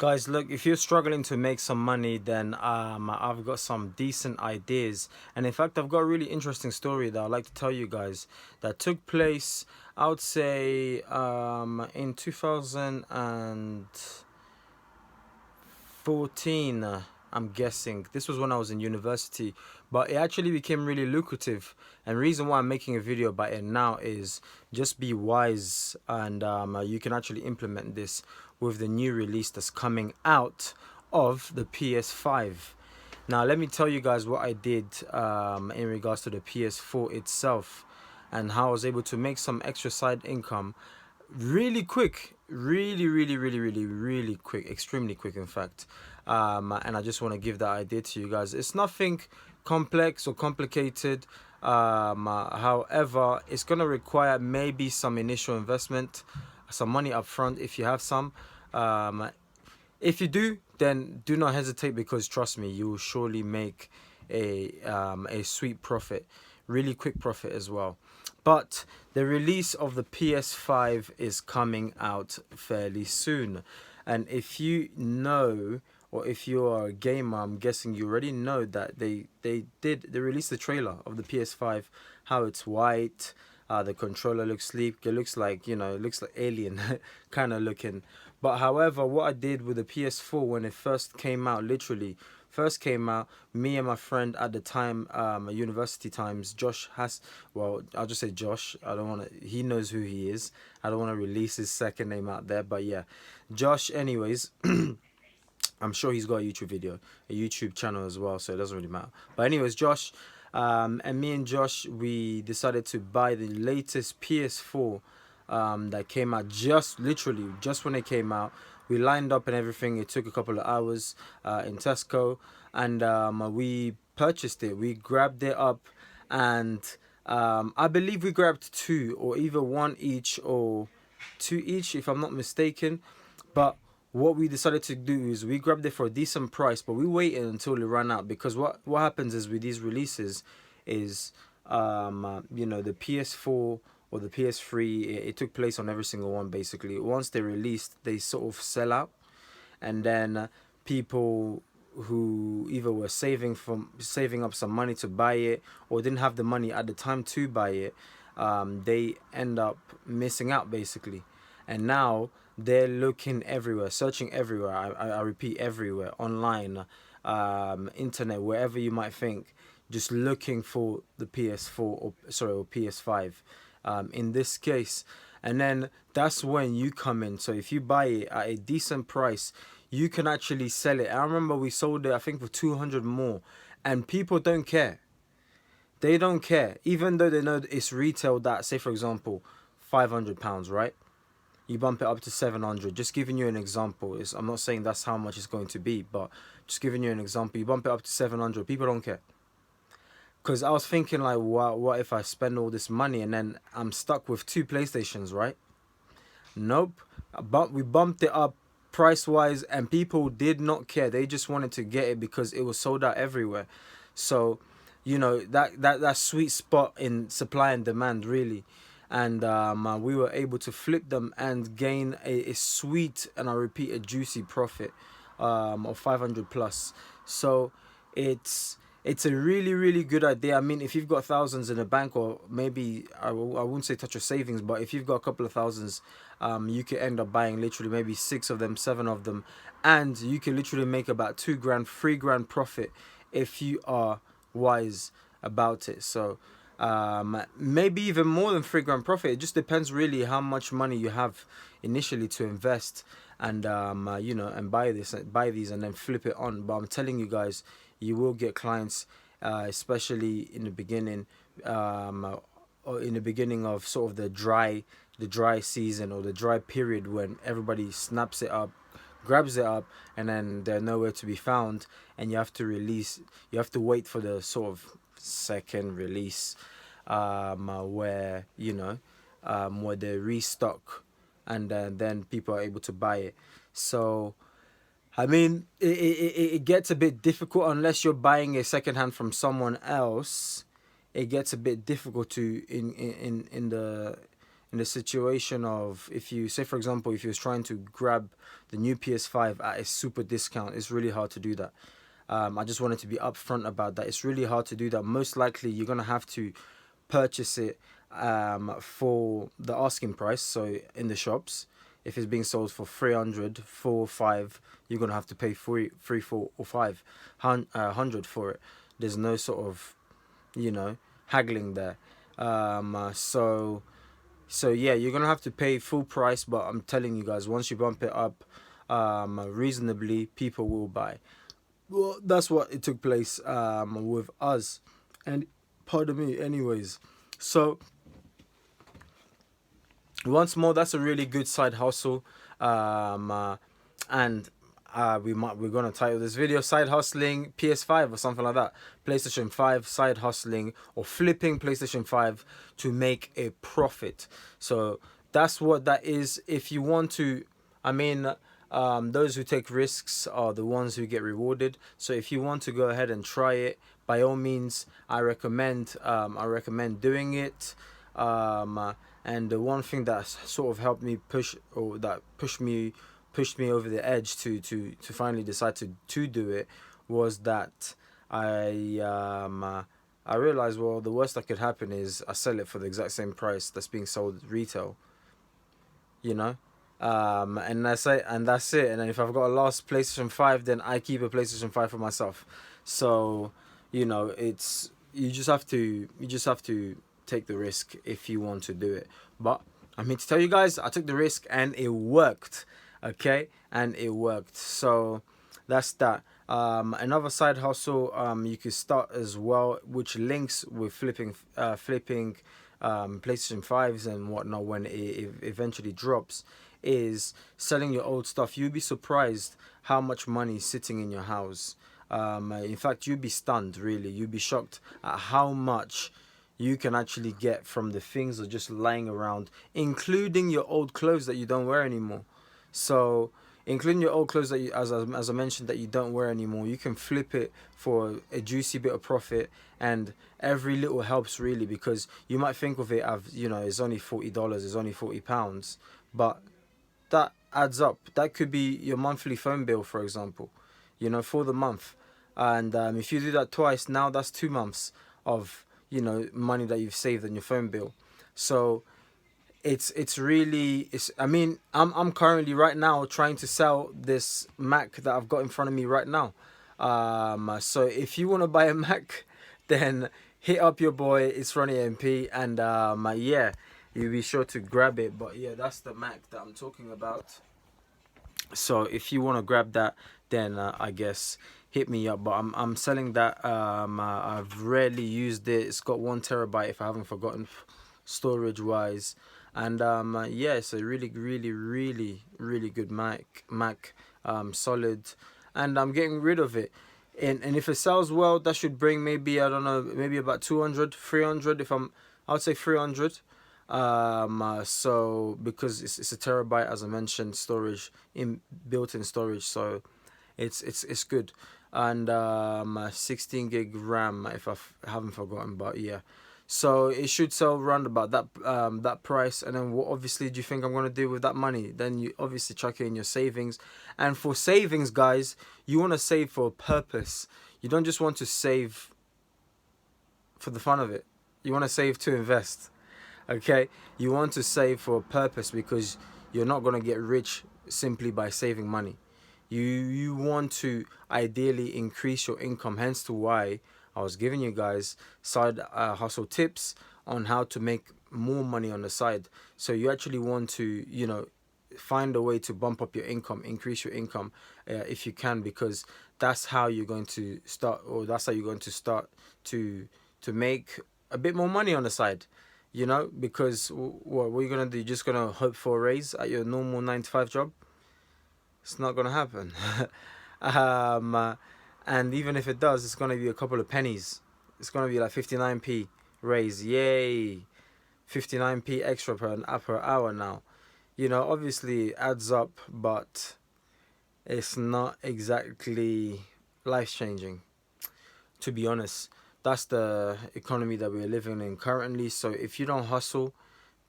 Guys, look, if you're struggling to make some money, then I've got some decent ideas. And in fact, I've got a really interesting story that I'd like to tell you guys that took place, I would say, in 2014. I'm guessing this was when I was in university, but it actually became really lucrative. And reason why I'm making a video about it now is just be wise, and you can actually implement this with the new release that's coming out of the PS5. Now, let me tell you guys what I did in regards to the PS4 itself and how I was able to make some extra side income really quick, really quick, extremely quick, in fact. And I just want to give that idea to you guys. It's nothing complex or complicated. However, it's going to require maybe some initial investment, some money up front if you have some. Um, if you do, then do not hesitate, because trust me, you will surely make a sweet profit, really quick profit as well. But the release of the PS5 is coming out fairly soon, and if you know, or if you are a gamer, I'm guessing you already know that they released the trailer of the PS5, how it's white. The controller looks sleek. It looks like, it looks like alien kind of looking. But however, what I did with the PS4 when it first came out, literally first came out, me and my friend at the time, university times, Josh has, well, I'll just say Josh. I don't want to, he knows who he is. I don't want to release his second name out there, but yeah, Josh, anyways. I'm sure he's got a YouTube video, a YouTube channel as well, so it doesn't really matter. But anyways, Josh, and me and Josh, we decided to buy the latest PS4 that came out literally just when it came out. We lined up and everything. It took a couple of hours in Tesco, and we purchased it. We grabbed it up, and I believe we grabbed two, or either one each or two each, if I'm not mistaken. But what we decided to do is we grabbed it for a decent price, but we waited until it ran out, because what happens is with these releases is the PS4 or the PS3, it took place on every single one basically. Once they released, they sort of sell out, and then people who either were saving up some money to buy it, or didn't have the money at the time to buy it, they end up missing out basically. And now they're looking everywhere, searching everywhere. I repeat, everywhere, online, internet, wherever you might think, just looking for the PS4, or PS5, in this case. And then that's when you come in. So if you buy it at a decent price, you can actually sell it. I remember we sold it, I think, for 200 more, and people don't care. They don't care, even though they know it's retailed at, say for example, £500, right? You bump it up to 700. Just giving you an example. I'm not saying that's how much it's going to be, but just giving you an example. You bump it up to 700. People don't care. Because I was thinking, like, what if I spend all this money and then I'm stuck with two PlayStations, right? Nope. But we bumped it up price-wise, and people did not care. They just wanted to get it because it was sold out everywhere. So, that sweet spot in supply and demand, really. And we were able to flip them and gain a sweet, and I repeat, a juicy profit of 500 plus. So it's a really good idea. I mean, if you've got thousands in the bank, or maybe I wouldn't say touch your savings, but if you've got a couple of thousands, you could end up buying literally maybe 6 of them, 7 of them, and you can literally make about 2 grand, 3 grand profit if you are wise about it. So maybe even more than 3 grand profit. It just depends really how much money you have initially to invest, and and buy these and then flip it on. But I'm telling you guys, you will get clients, especially in the beginning, or in the beginning of sort of the dry season, or the dry period, when everybody snaps it up, grabs it up, and then they're nowhere to be found, and you have to wait for the sort of second release, where where they restock, and then people are able to buy it. So I mean, it gets a bit difficult unless you're buying a second hand from someone else. It gets a bit difficult to in the situation of, if you say, for example, if you're trying to grab the new PS5 at a super discount, it's really hard to do that. I just wanted to be upfront about that. It's really hard to do that. Most likely, you're gonna have to purchase it for the asking price. So in the shops, if it's being sold for 300, 4, 5, you're gonna have to pay 4, or 500 for it. There's no sort of, haggling there. So yeah, you're gonna have to pay full price. But I'm telling you guys, once you bump it up, reasonably, people will buy. Well, that's what it took place with us, and pardon me, anyways. So once more, that's a really good side hustle, and we're gonna title this video "Side Hustling PS5" or something like that. PlayStation 5 side hustling, or flipping PlayStation 5 to make a profit. So that's what that is. If you want to, I mean, those who take risks are the ones who get rewarded. So if you want to go ahead and try it, by all means, I recommend doing it. And the one thing that sort of helped me push, or that pushed me over the edge to finally decide to do it, was that I realized, well, the worst that could happen is I sell it for the exact same price that's being sold retail, you know. And that's it. And then if I've got a last PlayStation 5, then I keep a PlayStation 5 for myself. So, it's you just have to take the risk if you want to do it. But I'm here to tell you guys, I took the risk and it worked. Okay, and it worked. So that's that. Another side hustle you could start as well, which links with flipping PlayStation 5s and whatnot when it eventually drops, is selling your old stuff. You'd be surprised how much money is sitting in your house. In fact, you'd be stunned, really. You'd be shocked at how much you can actually get from the things that are just lying around, including your old clothes that you don't wear anymore. So, including your old clothes that you, as I mentioned, that you don't wear anymore, you can flip it for a juicy bit of profit, and every little helps, really, because you might think of it as, it's only $40, it's only £40, but that adds up. That could be your monthly phone bill, for example, for the month. And if you do that twice, now that's 2 months of, money that you've saved on your phone bill. So it's really, I mean, I'm currently right now trying to sell this Mac that I've got in front of me right now. So if you want to buy a Mac, then hit up your boy. It's Ronnie MP, and yeah, you be sure to grab it. But yeah, that's the Mac that I'm talking about. So if you want to grab that, then I guess hit me up. But I'm selling that. I've rarely used it. It's got 1 TB, if I haven't forgotten, storage wise. And yeah, it's a really, really, really, really good Mac, solid, and I'm getting rid of it. And if it sells well, that should bring, maybe, I don't know, maybe about 200, 300. I would say 300. So because it's a terabyte, as I mentioned, storage, in built-in storage, so it's good. And 16 gig RAM, if I haven't forgotten. But yeah, so it should sell around about that price. And then what obviously do you think I'm gonna do with that money? Then you obviously chuck it in your savings. And for savings, guys, you want to save for a purpose. You don't just want to save for the fun of it. You want to save to invest. Okay, you want to save for a purpose, because you're not going to get rich simply by saving money. You want to ideally increase your income, hence to why I was giving you guys side hustle tips on how to make more money on the side. So you actually want to, find a way to bump up your income, increase your income, if you can, because that's how you're going to start, or that's how you're going to start to make a bit more money on the side. Because what are you gonna do? You're just gonna hope for a raise at your normal 9 to 5 job? It's not gonna happen. And even if it does, it's gonna be a couple of pennies. It's gonna be like 59p raise. Yay, 59p extra per hour now. Obviously it adds up, but it's not exactly life changing, to be honest. That's the economy that we're living in currently. So if you don't hustle,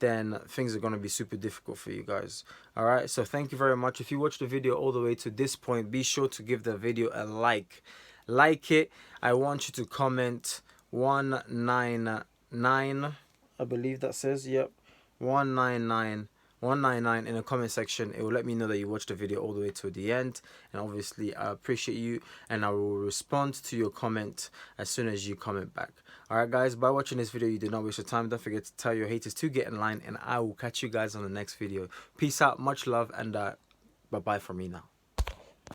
then things are going to be super difficult for you guys. All right, so thank you very much. If you watched the video all the way to this point, be sure to give the video a like it. I want you to comment 199, I believe that says, yep, 199 199 in the comment section. It will let me know that you watched the video all the way to the end, and obviously I appreciate you, and I will respond to your comment as soon as you comment back. Alright guys, by watching this video you did not waste your time. Don't forget to tell your haters to get in line, and I will catch you guys on the next video. Peace out, much love, and bye bye from me now.